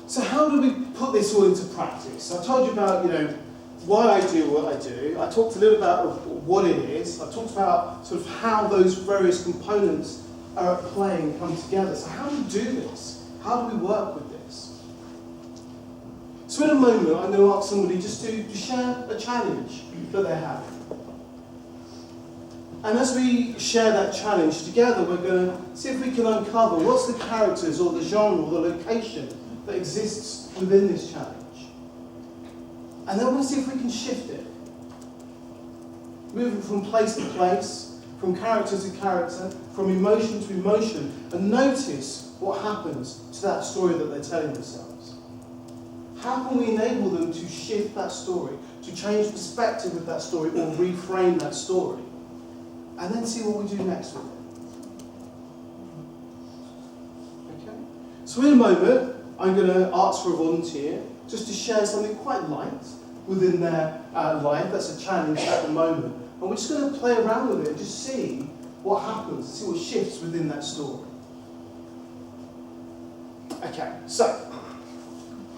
So how do we put this all into practice? I told you about, why I do what I do. I talked a little about what it is. I talked about sort of how those various components are at play and come together. So how do we do this? How do we work with this? So in a moment, I'm going to ask somebody just to share a challenge that they're having. And as we share that challenge together, we're going to see if we can uncover what's the characters or the genre or the location that exists within this challenge. And then we'll see if we can shift it. Moving from place to place, from character to character, from emotion to emotion, and notice what happens to that story that they're telling themselves. How can we enable them to shift that story, to change perspective with that story, or reframe that story? And then see what we do next with it. Okay? So in a moment, I'm going to ask for a volunteer just to share something quite light within their life. That's a challenge at the moment. And we're just going to play around with it and just see what happens, see what shifts within that story. Okay, so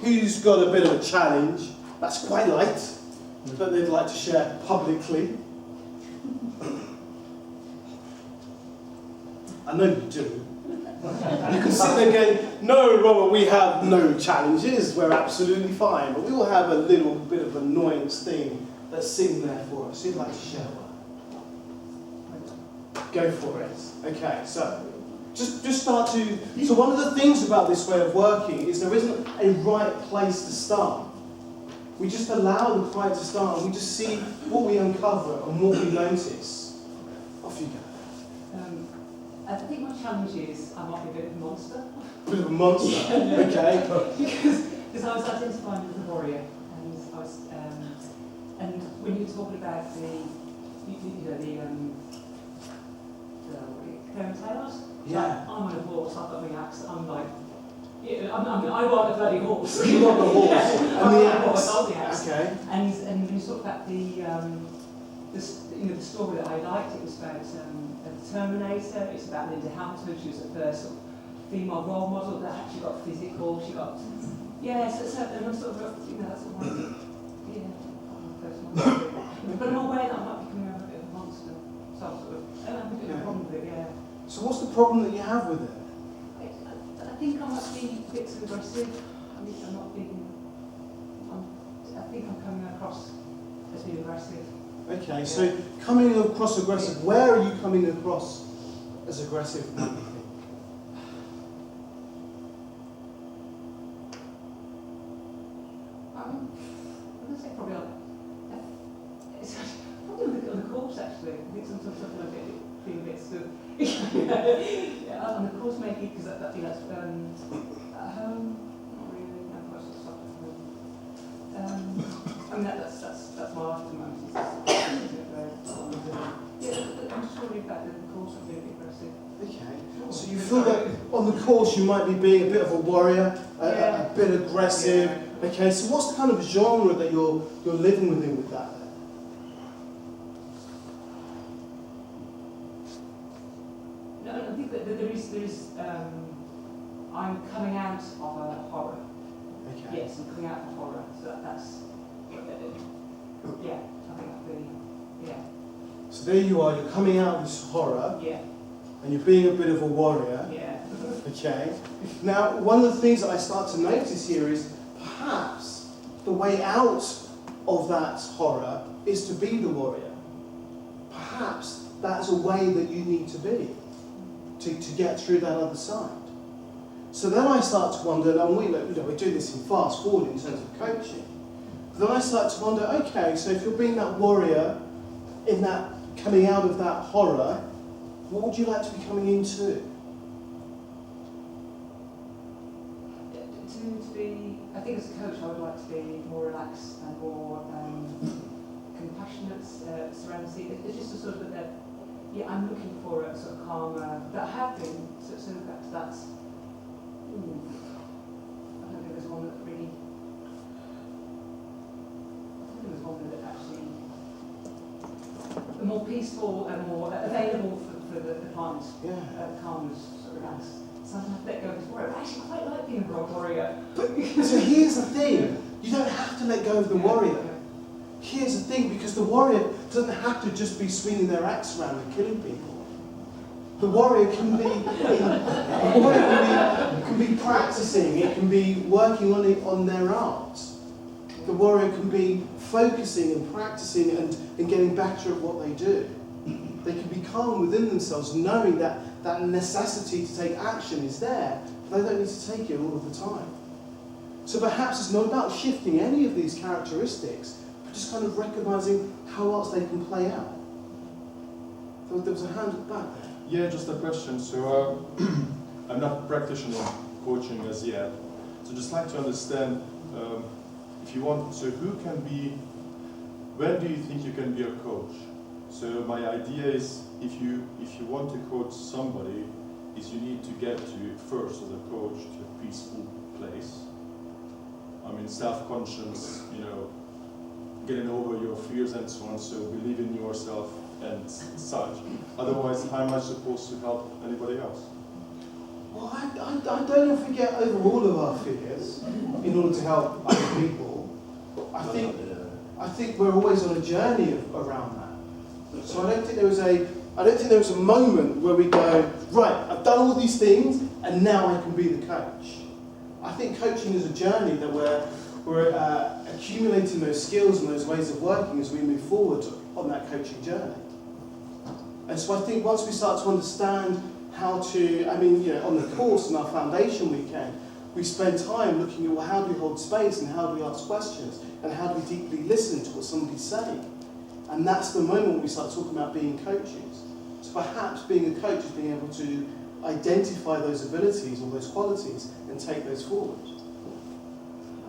who's got a bit of a challenge that's quite light that they'd like to share publicly? I know you do. You can sit there going, no, Robert, we have no challenges, we're absolutely fine. But we all have a little bit of annoyance thing that's sitting there for us. Who'd like to share one? Go for it. Okay, so just start to... So one of the things about this way of working is there isn't a right place to start. We just allow the client to start and we just see what we uncover and what we notice. Off you go. I think my challenge is I might be a bit of a monster. A bit of a monster, okay. Because I was identifying with a warrior, and I was, and when you were talking about the fairy tales, yeah. Like, I'm on a horse, I've got my axe, I'm like, I want a bloody horse. You want the horse and the axe. I want the axe. Okay. And when you talk about the story that I liked, it was about the Terminator. It's about Linda Hamilton. She was the first sort of female role model that actually got physical. She got, and I'm sort of, that's sort of but I'm aware that I might be coming out a bit of a monster. So I'm sort of, I have a bit of a problem with it, yeah. So what's the problem that you have with it? I think I might be a bit too aggressive. I think I'm coming across as being aggressive. Okay, so coming across aggressive, where are you coming across as aggressive? I'm going to say probably on the course actually. I think sometimes I feel a bit stood. On the course maybe because that's at home. Not really. I'm quite sort of stuck at home. I mean that's my life at the moment. I'm just worried about the course of being aggressive. Okay. So you feel that on the course you might be being a bit of a warrior, a bit aggressive. Yeah. Okay. So what's the kind of genre that you're living within with that? No, I think that there is. I'm coming out of a horror. Okay. Yes, I'm coming out of a horror. So that's. Yeah, I think that'd be. Yeah. So there you are. You're coming out of this horror. Yeah. And you're being a bit of a warrior. Yeah. Okay. Now, one of the things that I start to notice here is perhaps the way out of that horror is to be the warrior. Perhaps that's a way that you need to be to get through that other side. So then I start to wonder, and we're doing this in fast forward in terms of coaching. Then I start to wonder, okay, so if you're being that warrior in that coming out of that horror, what would you like to be coming into? To be, I think as a coach, I would like to be more relaxed and more compassionate, serenity. It's just a sort of I'm looking for a sort of calmer. That I have been. So that's. I don't think there's one that really. I think there's one that actually. More peaceful and more available for the clients. Yeah. Calmness, sort of relaxed. So I have to let go before. I actually quite like being thinking of warrior. So here's the thing, you don't have to let go of the warrior. Here's the thing, because the warrior doesn't have to just be swinging their axe around and killing people. The warrior can be, can be practicing, it can be working on their art. The warrior can be focusing and practicing and getting better at what they do. They can be calm within themselves, knowing that that necessity to take action is there, but they don't need to take it all of the time. So perhaps it's not about shifting any of these characteristics, but just kind of recognising how else they can play out. There was a hand at the back there. Yeah, just a question. So I'm not a practitioner of coaching as yet. So just like to understand, if you want, so when do you think you can be a coach? So my idea is, if you want to coach somebody, is you need to get to first as a coach to a peaceful place. I mean, self-conscious, getting over your fears and so on. So believe in yourself and such. Otherwise, how am I supposed to help anybody else? Well, I don't know if we get over all of our fears in order to help other people. I think we're always on a journey around that. So I don't think there was a moment where we go, right, I've done all these things and now I can be the coach. I think coaching is a journey that we're accumulating those skills and those ways of working as we move forward on that coaching journey. And so I think once we start to understand how to, on the course and our foundation weekend, we spend time looking at, well, how do we hold space and how do we ask questions and how do we deeply listen to what somebody's saying? And that's the moment when we start talking about being coaches. So perhaps being a coach is being able to identify those abilities or those qualities and take those forward. I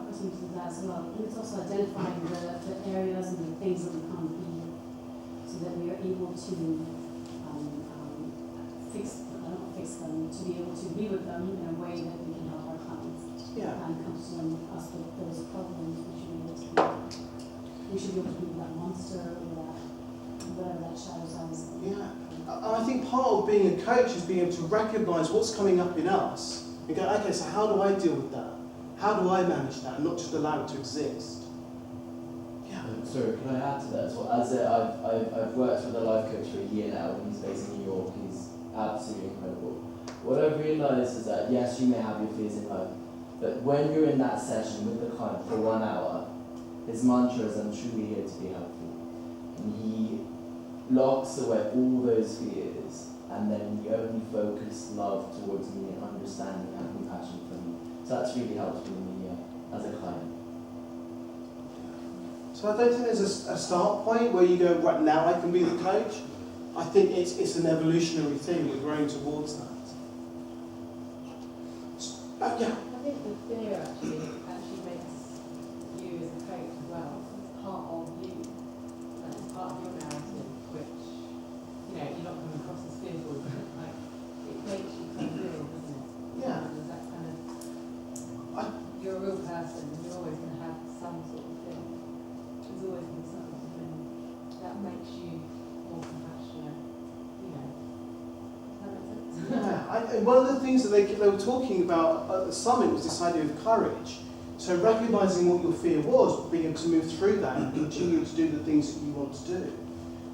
was into that as well. And it's also identifying the areas and the things that we can't be, so that we are able to fix them, to be able to be with them in a way that we can help our clients. Yeah. And come to us with those problems. We should be able to be that monster or whatever that shadow size. Yeah. And I think part of being a coach is being able to recognise what's coming up in us and go, okay, so how do I deal with that? How do I manage that and not just allow it to exist? Yeah. Sorry, can I add to that as well? I've worked with a life coach for a year now. He's based in New York. He's absolutely incredible. What I've realised is that, yes, you may have your fears in life, but when you're in that session with the client for 1 hour, his mantra is, I'm truly here to be helpful. And he locks away all those fears, and then he only focuses love towards me and understanding and compassion for me. So that's really helped me as a client. So I don't think there's a start point where you go, right, now I can be the coach. I think it's an evolutionary thing. We're growing towards that. Yeah. I think the fear actually makes you as a coach as well. It's part of you. And it's part of your narrative, which, you're not coming across as fearful, but it makes you kind of real, doesn't it? Yeah. There's that kind of, you're a real person and you're always going to have some sort of thing. There's always going to be something that makes you more compassionate, Does that make sense? Yeah. One of the things that they were talking about at the summit was this idea of courage. So recognising what your fear was, but being able to move through that and continue to do the things that you want to do.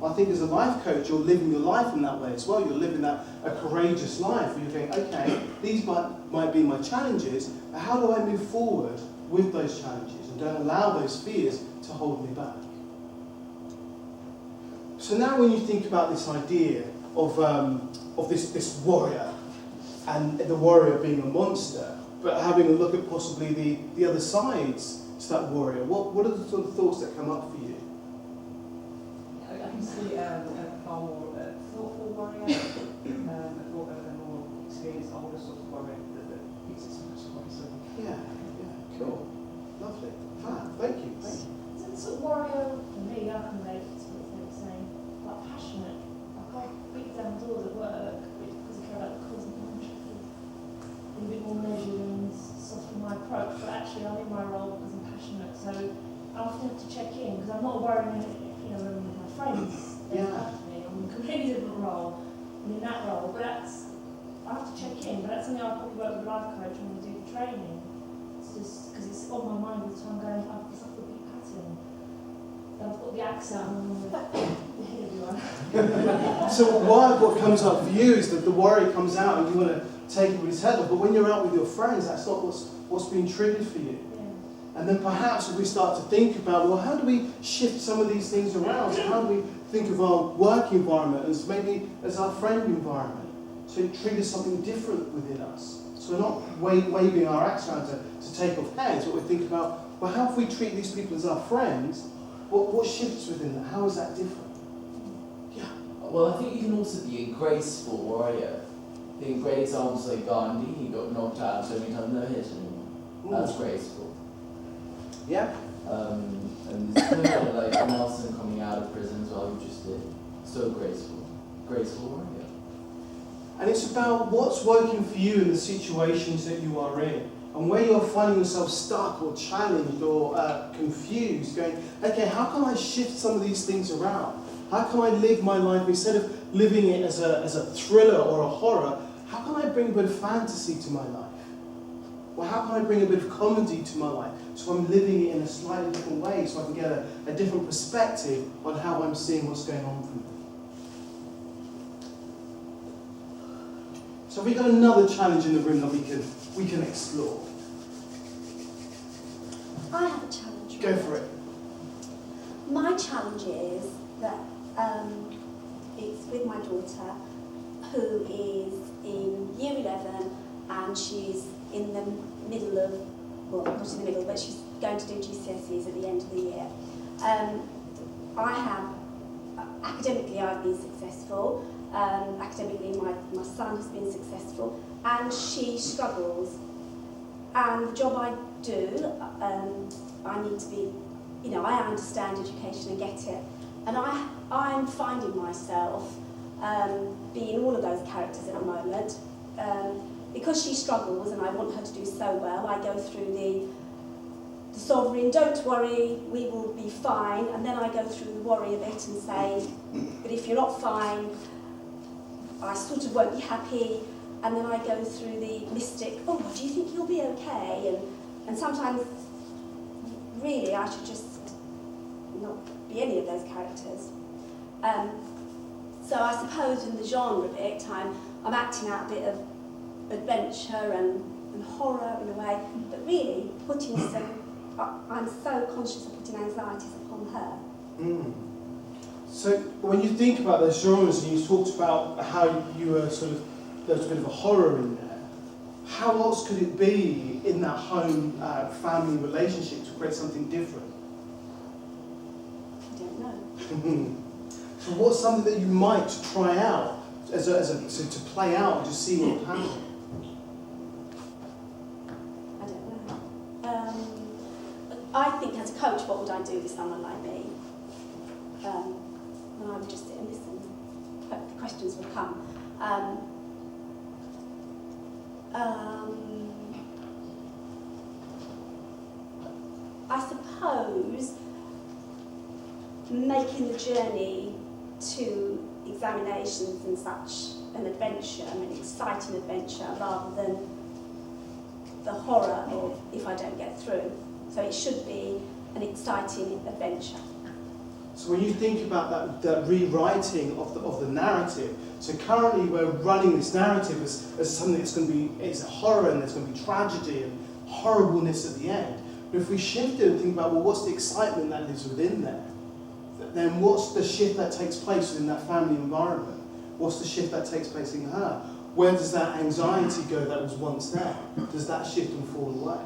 I think as a life coach, you're living your life in that way as well. You're living a courageous life where you're going, okay, these might be my challenges, but how do I move forward with those challenges and don't allow those fears to hold me back? So now when you think about this idea of this warrior, and the warrior being a monster, but having a look at possibly the other sides to that warrior, what are the sort of thoughts that come up for you? I can see a far more thoughtful warrior, a more experienced, older sort of warrior that thinks it's so much more so. Yeah, cool. Lovely. Thank you. So the sort of warrior, for me, I can relate to what they were saying, like passionate. I can't beat down doors at work because I care about the cause and function. Be a bit more measured and soften my approach, but actually I'm in my role because I'm passionate, so I often have to check in because I'm not worrying with my friends. They're after me. I'm in a completely different role. I'm in that role, but I have to check in, but that's something I'll probably work with a life coach when we do the training. It's just because it's on my mind all the time going, I've got a big pattern. I've got the accent and hey everyone. So what comes up for you is that the worry comes out and you want to take it with its head off, but when you're out with your friends, that's not what's being triggered for you. Yeah. And then perhaps if we start to think about, well, how do we shift some of these things around? So how do we think of our work environment as maybe as our friend environment? So it triggers something different within us. So we're not waving our axe around to take off hands, but we think about, well, how if we treat these people as our friends? What shifts within that? How is that different? Yeah. Well, I think you can also be a graceful warrior. I think great examples like Gandhi, he got knocked out so many times, no hit anymore. That's graceful. Yeah. And there's kind of like Nelson coming out of prison as well, who just did. So graceful. Graceful warrior. And it's about what's working for you in the situations that you are in. And where you're finding yourself stuck or challenged or confused, going, okay, how can I shift some of these things around? How can I live my life, instead of living it as a thriller or a horror, how can I bring a bit of fantasy to my life? Or how can I bring a bit of comedy to my life so I'm living it in a slightly different way, so I can get a different perspective on how I'm seeing what's going on for me? So have we got another challenge in the room that we can explore? I have a challenge. Go for it. My challenge is that it's with my daughter, who is in year 11, and she's in the middle of, well, not in the middle, but she's going to do GCSEs at the end of the year. Academically I've been successful. Academically my son has been successful, and she struggles. And the job I do, I need to be, I understand education and get it. And I'm finding myself being all of those characters at the moment. Because she struggles and I want her to do so well, I go through the sovereign, don't worry, we will be fine. And then I go through the worry a bit and say, but if you're not fine, I sort of won't be happy. And then I go through the mystic, oh, do you think you'll be okay? And sometimes, really, I should just not be any of those characters. So I suppose in the genre bit, I'm acting out a bit of adventure and horror in a way, but really putting I'm so conscious of putting anxieties upon her. So when you think about those genres, and you talked about how you were there was a bit of a horror in there, how else could it be in that home family relationship to create something different? I don't know. So what's something that you might try out to play out and just see what would happen? I don't know. I think as a coach, what would I do with someone like me? And I would just sit and listen. Hope the questions would come. I suppose making the journey to examinations and such an adventure, an exciting adventure, rather than the horror of if I don't get through. So it should be an exciting adventure. So when you think about that rewriting of the narrative, so currently we're running this narrative as something that's going to be, it's a horror and there's going to be tragedy and horribleness at the end. But if we shift it and think about, well, what's the excitement that lives within there? Then what's the shift that takes place within that family environment? What's the shift that takes place in her? Where does that anxiety go that was once there? Does that shift and fall away?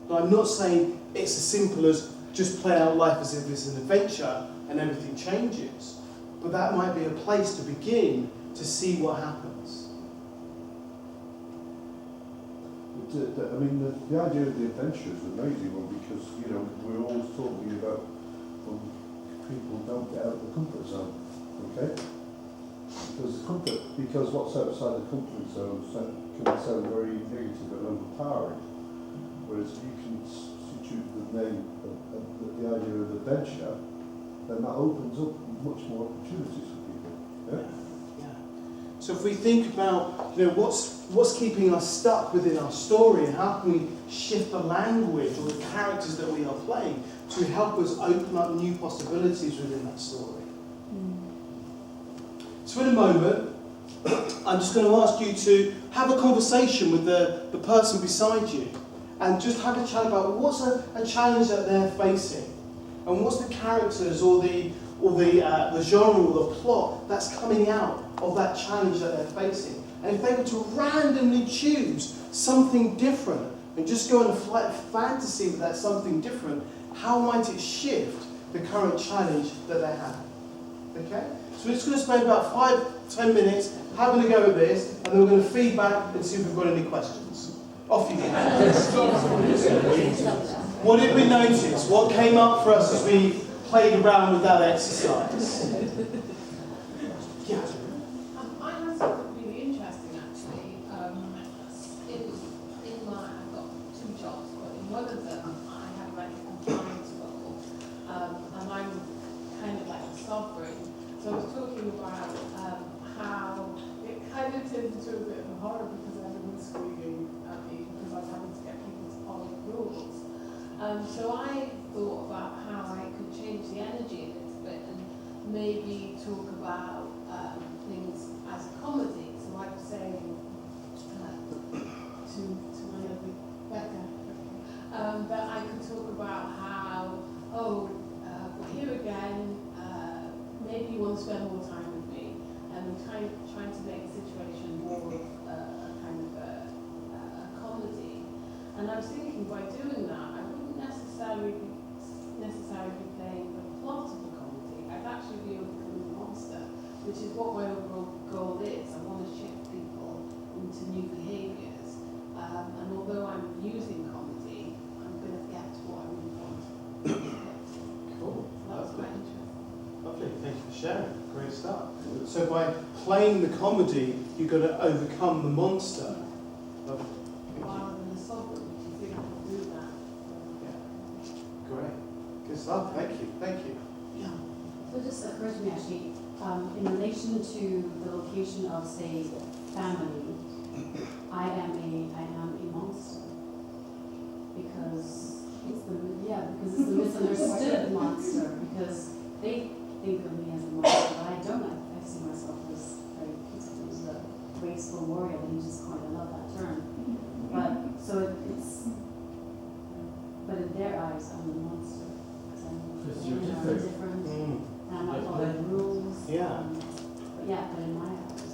But I'm not saying it's as simple as just play out life as if it's an adventure and everything changes. But that might be a place to begin to see what happens. I mean, the idea of the adventure is an amazing one because, we're always talking about people don't get out of the comfort zone, okay? Because what's outside the comfort zone can sound very negative and overpowering. Whereas if you can substitute the name of the idea of adventure, then that opens up much more opportunities for people. Yeah? Yeah. So if we think about, what's keeping us stuck within our story, and how can we shift the language or the characters that we are playing to help us open up new possibilities within that story. So in a moment, I'm just going to ask you to have a conversation with the person beside you and just have a chat about what's a challenge that they're facing, and what's the characters or the genre or the plot that's coming out of that challenge that they're facing. And if they were to randomly choose something different and just go on a flight of fantasy with that something different, how might it shift the current challenge that they have? Okay? So we're just going to spend about 5-10 minutes having a go at this, and then we're going to feed back and see if we've got any questions. Off you go. What did we notice? What came up for us as we played around with that exercise? Yeah. I had something really interesting actually. I've got 2 jobs, but in one of them I have like a compliance role, and I'm kind of like a sovereign. So I was talking about how it kind of turned into a bit of a horror because everyone's screaming at me because I was having to get people to follow the rules. So I thought about how I could change the energy a little bit and maybe talk about things as a comedy. So I was saying to my lovely Becca that I could talk about how, we're here again, maybe you want to spend more time with me, and I'm trying to make the situation more of a kind of a comedy. And I was thinking by doing that, I wouldn't necessarily be playing the plot of the comedy. I'd actually be overcoming the monster, which is what my overall goal is. I want to shift people into new behaviours. And although I'm using comedy, I'm going to get to what I really want. Cool. That was quite interesting. Lovely, thank you for sharing. Great stuff. So by playing the comedy, you've got to overcome the monster. Lovely. Rather than the sovereign, which you think I can do that. Yeah. Great. Good stuff. Thank you. Thank you. Yeah. So it just occurs to me actually, in relation to the location of, say, family, I am a monster because it's the misunderstood monster, because they think of me as a monster, but I don't. I see myself as very peaceful, as a graceful warrior. You just coined, I love that term. But so but in their eyes, I'm the monster. Because you're I'm different. different. Mm. And I'm not following rules. Yeah. But in my eyes.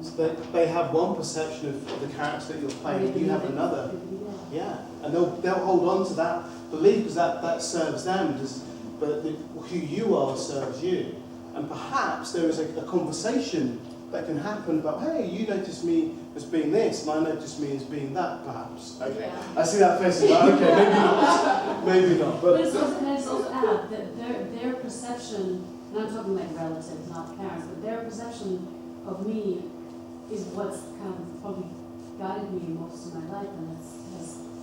So they have one perception of the character that you're playing, you have another. Yeah. And they'll hold on to that belief because that serves them, but who you are serves you. And perhaps there is a conversation that can happen about, hey, you notice me as being this, and I notice me as being that, perhaps. Okay. Yeah. I see that face, like, okay, maybe not. Maybe not. But it's also add that their perception, and I'm talking like relatives, not parents, but their perception of me is what's kind of probably guided me most of my life, and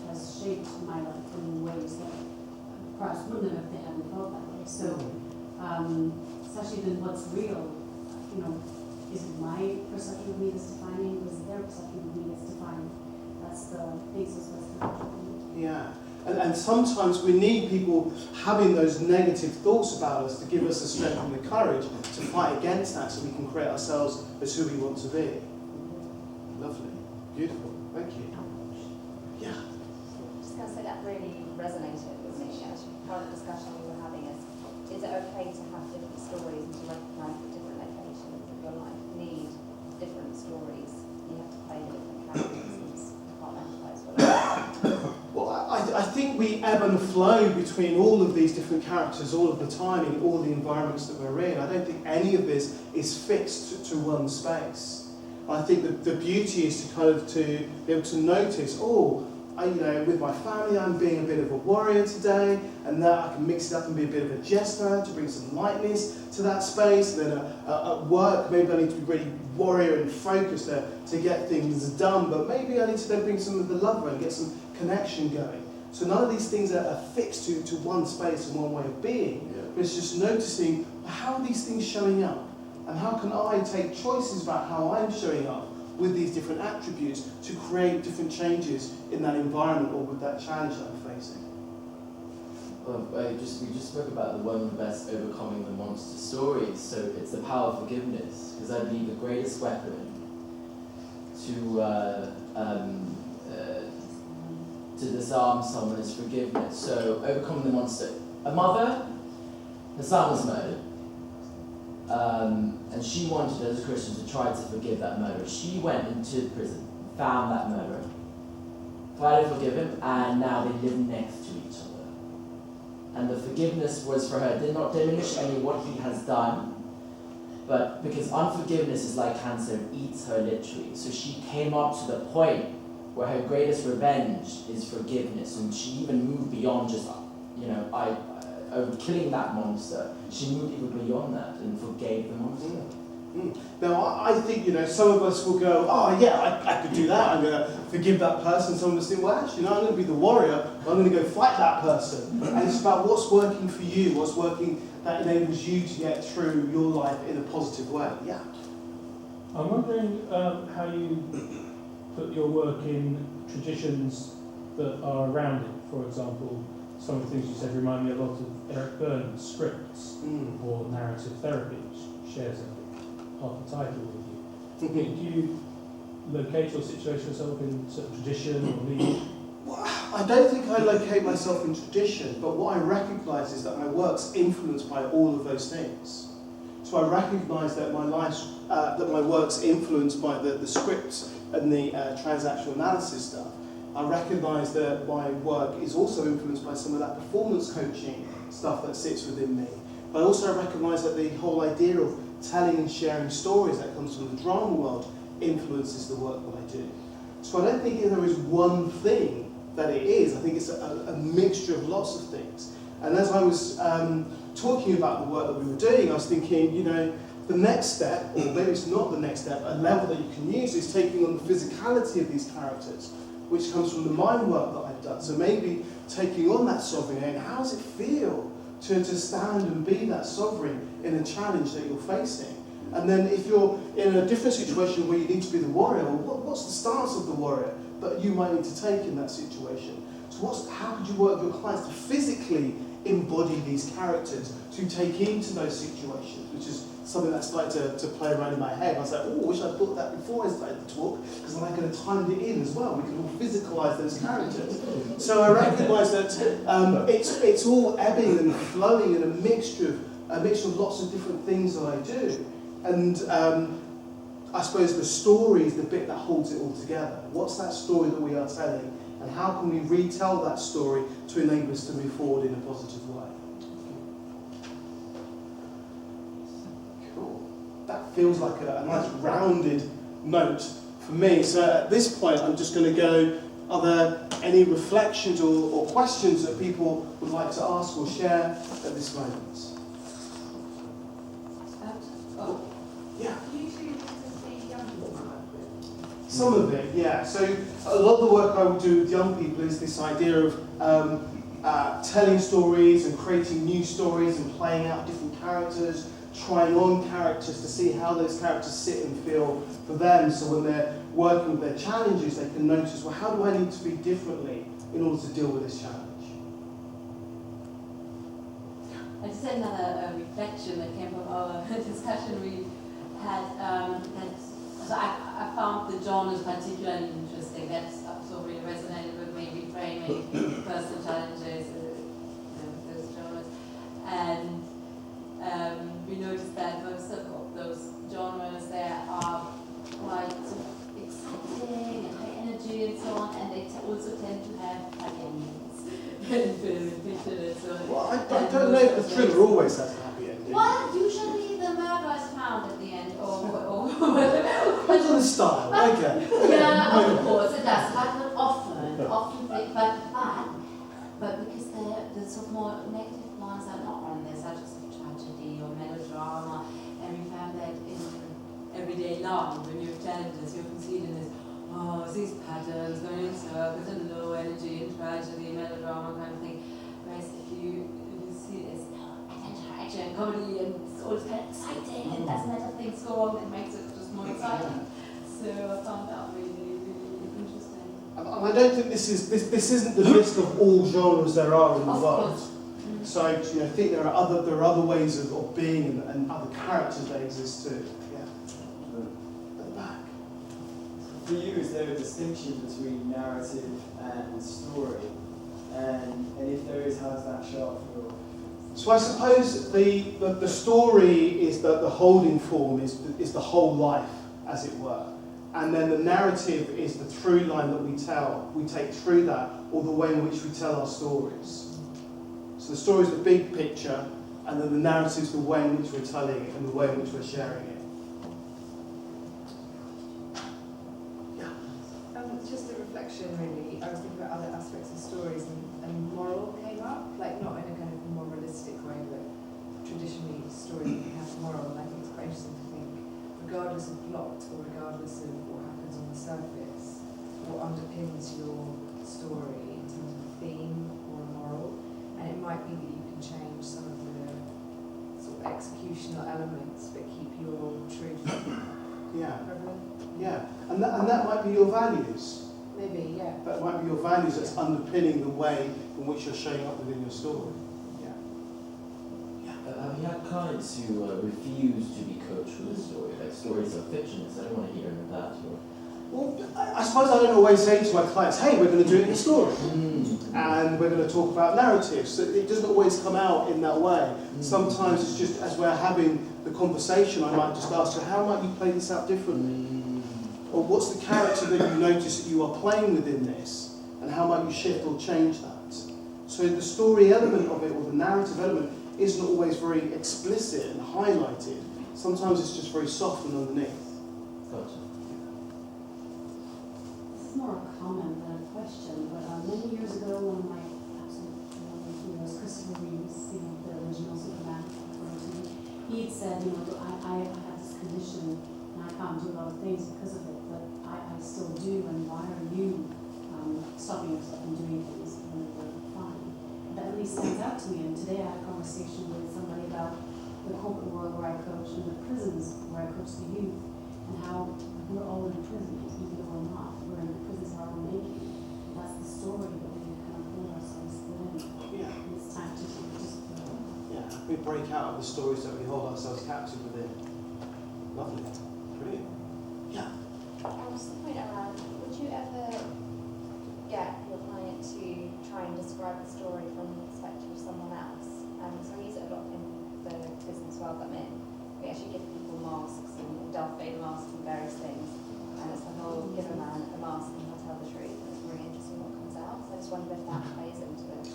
has shaped my life in ways that perhaps wouldn't have if they hadn't thought that way. So, especially then what's real, is it my perception of me that's defining, or is it their perception of me that's defining? That's the basis of what's. Yeah. And sometimes we need people having those negative thoughts about us to give us the strength and the courage to fight against that so we can create ourselves as who we want to be. Lovely. Beautiful. Thank you. Yeah. Just going to say that really resonated with me, actually. Part of the discussion we were having is it okay to have different stories and to recognise that different locations of your life need different stories? You have to play the different characters and compartmentalise what Well, I think we ebb and flow between all of these different characters all of the time in all the environments that we're in. I don't think any of this is fixed to one space. I think that the beauty is to be able to notice, with my family I'm being a bit of a warrior today, and that I can mix it up and be a bit of a jester to bring some lightness to that space. And then at work, maybe I need to be really warrior and focused to get things done, but maybe I need to then bring some of the love and get some connection going. So none of these things are fixed to one space and one way of being, but it's just noticing how are these things showing up? And how can I take choices about how I'm showing up with these different attributes to create different changes in that environment or with that challenge that I'm facing? Well, we just spoke about the one of the best overcoming the monster stories, so it's the power of forgiveness, because I believe the greatest weapon to disarm someone is forgiveness. So overcoming the monster. A mother, her son was murdered, and she wanted, as a Christian, to try to forgive that murderer. She went into prison, found that murderer, tried to forgive him, and now they live next to each other. And the forgiveness was for her, did not diminish any of what he has done, but because unforgiveness is like cancer, it eats her literally. So she came up to the point where her greatest revenge is forgiveness, and she even moved beyond just, killing that monster. She moved even beyond that and forgave the monster. Now, I think, some of us will go, oh yeah, I could do that, I'm going to forgive that person. Some of us think, well, actually, no, I'm going to be the warrior, I'm going to go fight that person. And it's about what's working for you, what's working that enables you to get through your life in a positive way. Yeah. I'm wondering how you put your work in traditions that are around it. For example, some of the things you said remind me a lot of Eric Burn's scripts or narrative therapy, which shares half the title with you. Do you locate your situation yourself in certain tradition or lead? Well, I don't think I locate myself in tradition, but what I recognise is that my work's influenced by all of those things. So I recognise that my work's influenced by the scripts and the transactional analysis stuff. I recognise that my work is also influenced by some of that performance coaching stuff that sits within me. But I also recognise that the whole idea of telling and sharing stories that comes from the drama world influences the work that I do. So I don't think there is one thing that it is. I think it's a mixture of lots of things. And as I was talking about the work that we were doing, I was thinking, the next step, or maybe it's not the next step, a level that you can use is taking on the physicality of these characters, which comes from the mind work that I've done. So maybe taking on that sovereign, and how does it feel to stand and be that sovereign in a challenge that you're facing? And then if you're in a different situation where you need to be the warrior, well, what's the stance of the warrior that you might need to take in that situation? So how could you work with your clients to physically embody these characters, to take into those situations, which is something that started to play around in my head. I was like, oh, I wish I'd thought that before I started the talk, because then I could have timed it in as well. We could all physicalise those characters. So I recognise that it's all ebbing and flowing in a mixture of lots of different things that I do. And I suppose the story is the bit that holds it all together. What's that story that we are telling? And how can we retell that story to enable us to move forward in a positive way? Cool. That feels like a nice rounded note for me. So at this point, I'm just going to go, are there any reflections or questions that people would like to ask or share at this moment? Yeah. Usually this is the young people I work with. Some of it, yeah. So a lot of the work I would do with young people is this idea of telling stories and creating new stories and playing out different characters, trying on characters to see how those characters sit and feel for them. So when they're working with their challenges, they can notice, well, how do I need to be differently in order to deal with this challenge? I just had another reflection that came from our discussion we had. So I found the genres particularly interesting. That's also really resonated with me, reframing personal challenges, those genres. And we noticed that most of those genres there are quite sort of exciting and high energy and so on, and they also tend to have happy endings in film and fiction and so on. Well, I don't know if the thriller always has a happy ending. Well, usually the murderer is found at the end, or Depends on the style, okay. yeah, of course it does, but not often, but because the sort of more negative ones are not on there, such as tragedy or melodrama, and we found that in everyday life, when you have challenges, you often see it in this, these patterns going in circles and low energy and tragedy, melodrama kind of thing. Whereas if you see this action, comedy and it's always kind of exciting, and as better things go on, it makes it just more exciting. So I found that really, really interesting. And I don't think this isn't the list of all genres there are in the Of world. course. So I think there are other ways of being and other characters that exist too. Yeah. At the back. For you, is there a distinction between narrative and story? And if there is, how does that show up for your... So I suppose the story is the holding form is the whole life, as it were. And then the narrative is the through line that we take through that, or the way in which we tell our stories. So the story is the big picture, and then the narrative is the way in which we're telling it and the way in which we're sharing it. Just a reflection, really. I was thinking about other aspects of stories, and moral came up, like not in a kind of moralistic way, but traditionally stories can have moral. And I think it's quite interesting to think, regardless of plot or regardless of what happens on the surface, what underpins your story in terms of a theme or a moral. And it might be that you can change some of the sort of executional elements, but keep your truth prevalent. Yeah, and that might be your values. Maybe, yeah. That might be your values that's underpinning the way in which you're showing up within your story. Have you had clients who refuse to be coached with a story? Like, stories are fictions, I don't want to hear any of that. Or... Well, I suppose I don't always say to my clients, hey, we're going to do it in a story. And we're going to talk about narratives. So it doesn't always come out in that way. Sometimes it's just as we're having the conversation, I might just ask you, how might you play this out differently? Or what's the character that you notice that you are playing within this? And how might you shift or change that? So the story element of it, or the narrative element, isn't always very explicit and highlighted. Sometimes it's just very soft and underneath. Gotcha. This is more a comment than a question, but many years ago, one of my absolute heroes, Christopher Reeves, the original Superman, he had said, I have this condition and I can't do a lot of things because of it, but I still do, and why are you stopping yourself from doing things when they're fine? That really stands out to me, and today I had a conversation with somebody about the corporate world where I coach and the prisons where I coach the youth, and how we're all in prison, even though we're not. We're in the prisons our own making. That's the story that we kind of hold ourselves within. Yeah. And it's time to just We break out of the stories that we hold ourselves captive within. Lovely. Brilliant. Yeah. Just a point around, would you ever get your client to try and describe the story from the perspective of someone else? So we use it a lot in the business world that I'm in. We actually give people masks and Darth Vader masks and various things. And it's the whole give a man a mask and he'll tell the truth. And it's really interesting what comes out. So I just wonder if that plays into it.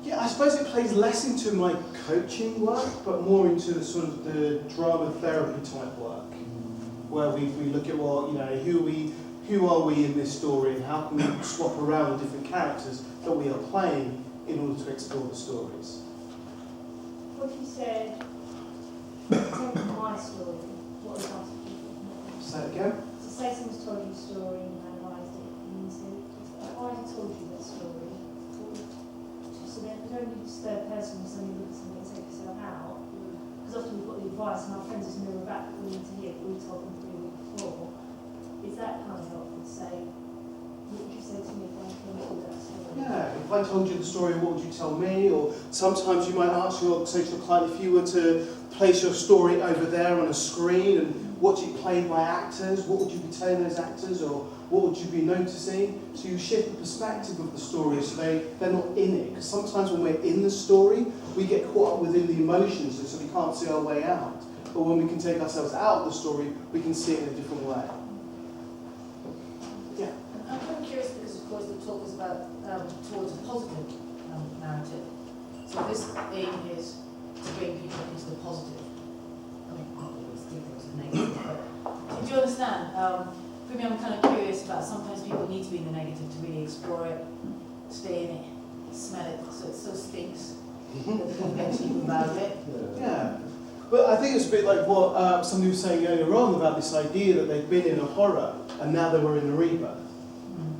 Yeah, I suppose it plays less into my coaching work, but more into the sort of the drama therapy type work, where we look at, well, who are we in this story, and how can we swap around the different characters that we are playing in order to explore the stories. What if you said, take my story, what would ask people? Say it again. So say someone's told you a story and you've analysed it, and you say, why have you told you that story? So then you don't need third person when somebody looks at something and take yourself out. Because often we've got the advice and our friends just mirror back what we need to hear, what we told them 3 weeks before. Is that kind of helpful to say, what would you say to me if I told you that story? Yeah, if I told you the story, what would you tell me? Or sometimes you might say to your client, if you were to place your story over there on a screen and watch it played by actors, what would you be telling those actors, or what would you be noticing? So you shift the perspective of the story so they're not in it. Because sometimes when we're in the story, we get caught up within the emotions, and so we can't see our way out. But when we can take ourselves out of the story, we can see it in a different way. Yeah. I'm kind of curious because, of course, the talk is about towards a positive narrative. So this aim is to bring people into the positive. I mean, I always think there was a negative, but do you understand? For me, I'm kind of curious about sometimes people need to be in the negative to really explore it, stay in it, smell it, so it so stinks that they can eventually move out of it. Yeah. But I think it's a bit like what somebody was saying earlier on about this idea that they've been in a horror and now they were in a rebirth.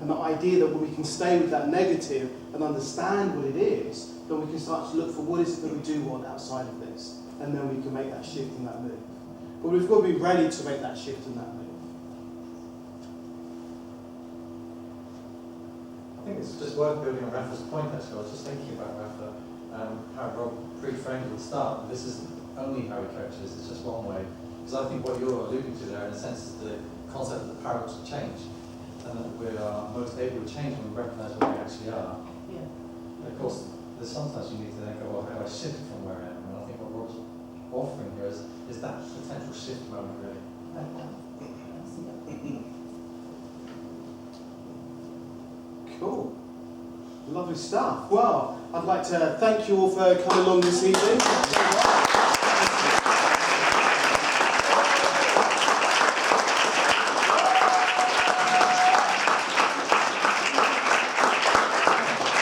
And the idea that when we can stay with that negative and understand what it is, then we can start to look for what is it that we do want outside of this. and then we can make that shift and that move. But we've got to be ready to make that shift and that move. I think it's just worth building on Rafa's point actually. I was just thinking about Rafa, how Rob pre-framed at the start. This isn't only how he coaches, it's just one way. Because I think what you're alluding to there in a sense is the concept of the paradox of change. And that we are most able to change when we recognise where we actually are. Yeah. And of course, there's sometimes you need to then go, well, how do I shift from where I am? And I think what Rob's offering here is that potential shift moment really. Cool. Lovely stuff. Well, I'd like to thank you all for coming along this evening.